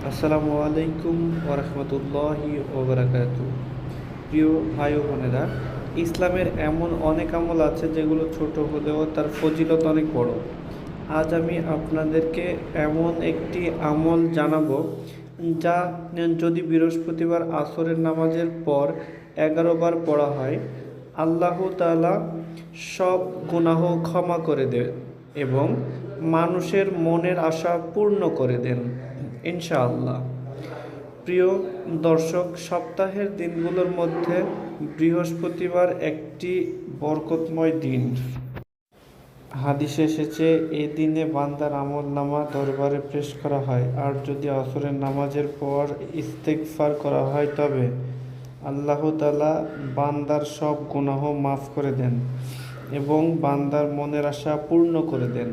আসসালামু আলাইকুম ওরহমতুল্লাহি ওবরাকাতু। প্রিয় ভাই ও বোনেরা, ইসলামের এমন অনেক আমল আছে যেগুলো ছোট হলেও তার ফজিলত অনেক বড়। আজ আমি আপনাদেরকে এমন একটি আমল জানাবো যা যদি বৃহস্পতিবার আসরের নামাজের পর 11 বার পড়া হয়, আল্লাহ তাআলা সব গুনাহ ক্ষমা করে দেন এবং মানুষের মনের আশা পূর্ণ করে দেন ইনশাআল্লাহ। প্রিয় দর্শক, সপ্তাহের দিনগুলোর মধ্যে বৃহস্পতিবার একটি বরকতময় দিন। হাদিসে এসেছে, এই দিনে বান্দার আমলনামা দরবারে পেশ করা হয়, আর যদি আসরের নামাজের পর ইস্তেগফার করা হয় তবে আল্লাহ তাআলা বান্দার সব গুনাহ মাফ করে দেন এবং বান্দার মনের আশা পূর্ণ করে দেন।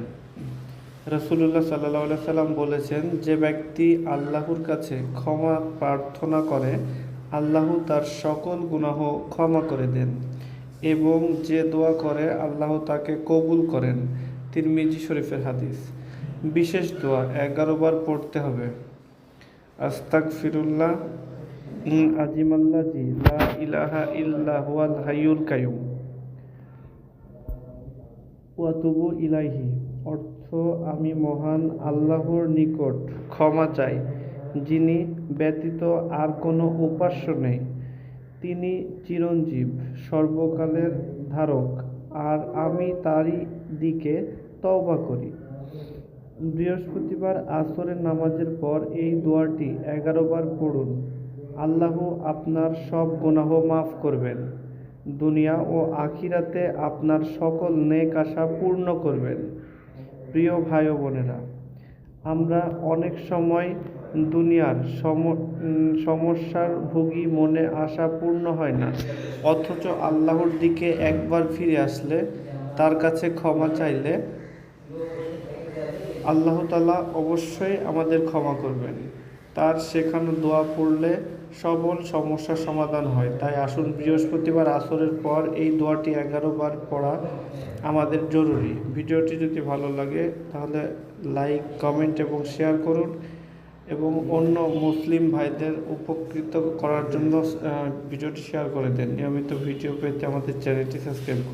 রাসূলুল্লাহ সাল্লাল্লাহু আলাইহি সাল্লাম বলেছেন, যে ব্যক্তি আল্লাহর কাছে ক্ষমা প্রার্থনা করে আল্লাহ তার সকল গুনাহ ক্ষমা করে দেন এবং যে দোয়া করে আল্লাহ তাকে কবুল করেন। তিরমিজি শরীফের হাদিস। বিশেষ দোয়া 11 বার পড়তে হবে। আস্তাগফিরুল্লাহ আজিমাল্লাজি লা ইলাহা ইল্লা হুয়াল হাইয়ুল কাইয়ুম ওয়াতুবু ইলাইহি, অর্থ আমি মহান আল্লাহর নিকট ক্ষমা চাই, যিনি ব্যতীত আর কোনো উপাস্য নেই। তিনি চিরঞ্জীব, সর্বকালের ধারক, আর আমি তারই দিকে তওবা করি। বৃহস্পতিবার আসরের নামাজের পর এই দোয়াটি 11 বার পড়ুন। আল্লাহ আপনার সব গুনাহ মাফ করবেন, দুনিয়া ও আখিরাতে আপনার সকল নেক আশা পূর্ণ করবেন। প্রিয় ভাই ও বোনেরা, আমরা অনেক সময় দুনিয়ার সমস্যার ভুগি, মনে আশা পূর্ণ হয় না, অথচ আল্লাহর দিকে একবার ফিরে আসলে, তার কাছে ক্ষমা চাইলে আল্লাহ তাআলা অবশ্যই আমাদের ক্ষমা করবেন। তার শেখানো দোয়া পড়লে সকল সমস্যার সমাধান হয়। তাই আসুন, বৃহস্পতিবার আসরের পর এই দোয়াটি 11 বার পড়া আমাদের জরুরি। ভিডিওটি যদি ভালো লাগে তাহলে লাইক, কমেন্ট এবং শেয়ার করুন এবং অন্য মুসলিম ভাইদের উপকৃত করার জন্য ভিডিওটি শেয়ার করে দেন। নিয়মিত ভিডিও পেতে আমাদের চ্যানেলটি সাবস্ক্রাইব করুন।